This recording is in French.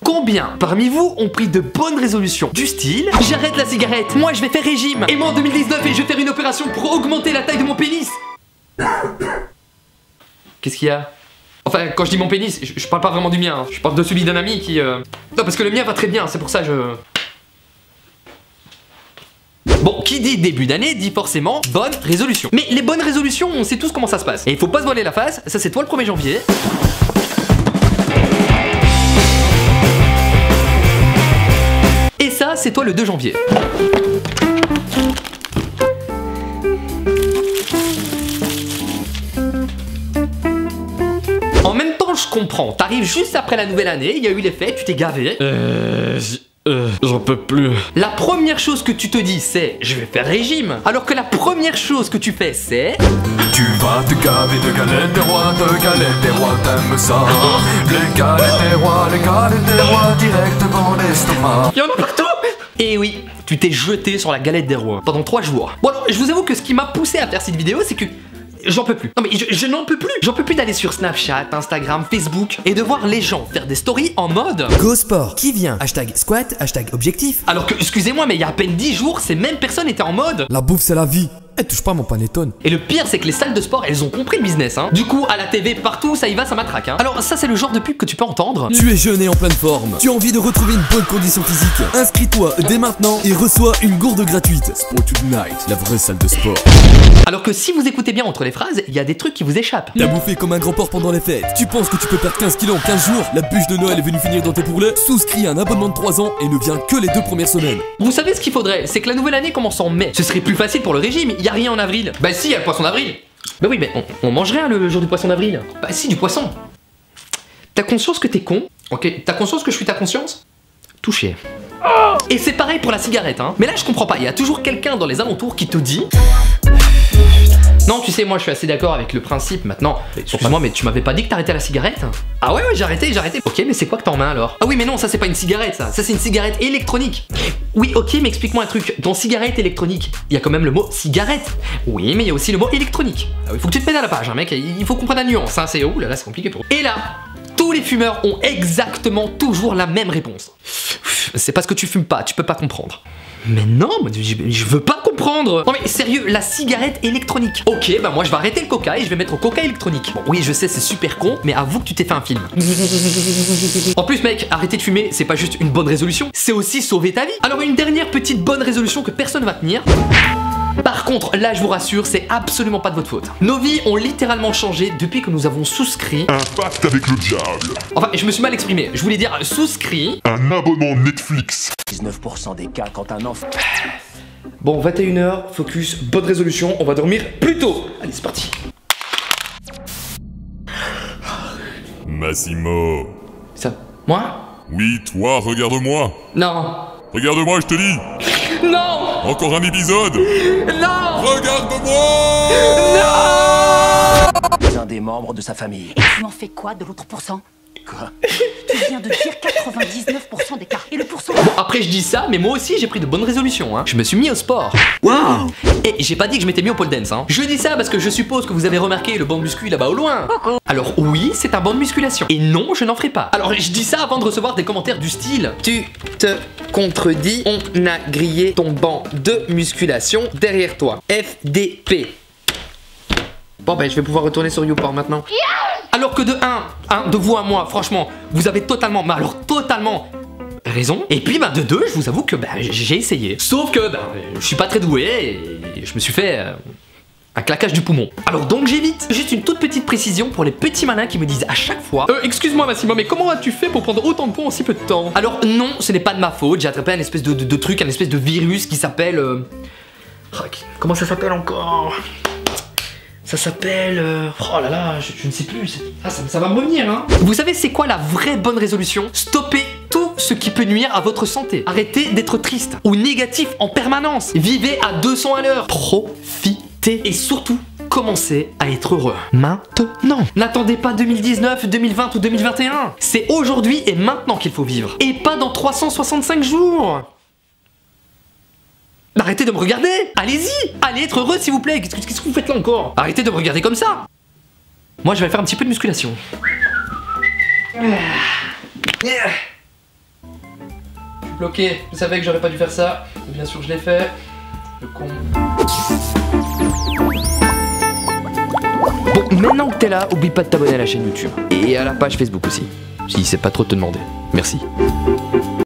Combien parmi vous ont pris de bonnes résolutions du style j'arrête la cigarette, moi je vais faire régime, et moi en 2019 je vais faire une opération pour augmenter la taille de mon pénis. Qu'est-ce qu'il y a? Enfin, quand je dis mon pénis, je parle pas vraiment du mien, hein. Je parle de celui d'un ami qui... Non, parce que le mien va très bien, c'est pour ça que je... Bon, qui dit début d'année dit forcément bonne résolution. Mais les bonnes résolutions, on sait tous comment ça se passe. Et il faut pas se voiler la face, ça c'est toi le 1er janvier. Et ça, c'est toi le 2 janvier. En même temps, je comprends. T'arrives juste après la nouvelle année, il y a eu les fêtes, tu t'es gavé. J'en peux plus. La première chose que tu te dis, c'est je vais faire régime. Alors que la première chose que tu fais, c'est... Tu vas te gaver de galettes des rois, t'aimes ça. Les galettes des rois, direct dans l'estomac. Il y en a partout. Et oui, tu t'es jeté sur la galette des rois pendant 3 jours. Bon alors, je vous avoue que ce qui m'a poussé à faire cette vidéo, c'est que j'en peux plus. Non mais je n'en peux plus. J'en peux plus d'aller sur Snapchat, Instagram, Facebook et de voir les gens faire des stories en mode Go sport, qui vient? Hashtag squat, hashtag objectif. Alors que, excusez-moi, mais il y a à peine 10 jours, ces mêmes personnes étaient en mode La bouffe c'est la vie. Elle touche pas mon panettone. Et le pire, c'est que les salles de sport, elles ont compris le business, hein. Du coup, à la TV, partout, ça y va, ça matraque, hein. Alors ça, c'est le genre de pub que tu peux entendre. Tu es jeune et en pleine forme. Tu as envie de retrouver une bonne condition physique. Inscris-toi dès maintenant et reçois une gourde gratuite. Sport Tonight, la vraie salle de sport. Alors que si vous écoutez bien entre les phrases, il y a des trucs qui vous échappent. T'as bouffé comme un grand porc pendant les fêtes. Tu penses que tu peux perdre 15 kilos en 15 jours? La bûche de Noël est venue finir dans tes bourrelets. Souscris à un abonnement de 3 ans et ne viens que les 2 premières semaines. Vous savez ce qu'il faudrait? C'est que la nouvelle année commence en mai. Ce serait plus facile pour le régime, il y a rien en avril. Bah si, il y a le poisson d'avril. Bah oui, mais on mange rien le jour du poisson d'avril. Bah si, du poisson. T'as conscience que t'es con? Ok, t'as conscience que je suis ta conscience? Touché. Et c'est pareil pour la cigarette, hein. Mais là, je comprends pas, il y a toujours quelqu'un dans les alentours qui te dit... Non, tu sais, moi je suis assez d'accord avec le principe maintenant. Excuse-moi, mais tu m'avais pas dit que t'arrêtais la cigarette? Ah ouais, j'ai arrêté. Ok, mais c'est quoi que t'as en main alors? Ah oui, mais non, ça c'est pas une cigarette, ça c'est une cigarette électronique. Oui, ok, mais explique-moi un truc. Dans cigarette électronique, il y a quand même le mot cigarette. Oui, mais il y a aussi le mot électronique. Ah oui, faut que tu te mettes à la page, hein, mec. Il faut comprendre la nuance, hein. C'est oh là là, c'est compliqué pour. Et là, tous les fumeurs ont exactement toujours la même réponse. C'est parce que tu fumes pas, tu peux pas comprendre. Mais non, je veux pas comprendre. Non mais sérieux, la cigarette électronique. Ok, bah moi je vais arrêter le coca et je vais mettre au coca électronique. Bon, oui, je sais, c'est super con, mais avoue que tu t'es fait un film. En plus mec, arrêter de fumer, c'est pas juste une bonne résolution, c'est aussi sauver ta vie. Alors une dernière petite bonne résolution que personne va tenir. Par contre, là je vous rassure, c'est absolument pas de votre faute. Nos vies ont littéralement changé depuis que nous avons souscrit un pacte avec le diable. Enfin, je me suis mal exprimé, je voulais dire souscrit un abonnement Netflix. 19% des cas quand un enfant... Bon, 21h, focus, bonne résolution, on va dormir plus tôt. Allez, c'est parti. Massimo. Ça, moi? Oui, toi, regarde-moi. Non. Regarde-moi, je te dis. Non. Encore un épisode. Non. Regarde-moi. Non. Un des membres de sa famille. Et tu en fais quoi de l'autre pourcent? Quoi? Tu viens de dire 99% des cas. Et le pourcent? Bon, après je dis ça, mais moi aussi j'ai pris de bonnes résolutions, hein. Je me suis mis au sport. Waouh. Et j'ai pas dit que je m'étais mis au pole dance, hein. Je dis ça parce que je suppose que vous avez remarqué le banc de muscu là-bas au loin. Alors oui, c'est un banc de musculation. Et non, je n'en ferai pas. Alors je dis ça avant de recevoir des commentaires du style Tu te contredis, on a grillé ton banc de musculation derrière toi. FDP. Bon ben je vais pouvoir retourner sur YouPorn maintenant. Alors que de de vous à moi, franchement, vous avez totalement, mais alors totalement raison. Et puis bah de 2, je vous avoue que bah, j'ai essayé. Sauf que bah, je suis pas très doué et je me suis fait un claquage du poumon. Alors donc j'évite. Juste une toute petite précision pour les petits malins qui me disent à chaque fois excuse-moi Massimo, mais comment as-tu fait pour prendre autant de poids en si peu de temps? Alors non, ce n'est pas de ma faute. J'ai attrapé un espèce de truc, un espèce de virus qui s'appelle... comment ça s'appelle encore? Ça s'appelle... oh là là, je ne sais plus. Ça va me revenir, hein. Vous savez, c'est quoi la vraie bonne résolution? Stopper tout ce qui peut nuire à votre santé. Arrêtez d'être triste ou négatif en permanence. Vivez à 200 à l'heure. Profitez et surtout, commencez à être heureux. Maintenant. N'attendez pas 2019, 2020 ou 2021. C'est aujourd'hui et maintenant qu'il faut vivre. Et pas dans 365 jours. Arrêtez de me regarder. Allez-y. Allez être heureux s'il vous plaît. Qu'est-ce que vous faites là encore? Arrêtez de me regarder comme ça. Moi je vais faire un petit peu de musculation. Ok, je savais que j'aurais pas dû faire ça. Bien sûr, je l'ai fait. Le con. Bon, maintenant que t'es là, oublie pas de t'abonner à la chaîne YouTube. Et à la page Facebook aussi. Si c'est pas trop de te demander. Merci.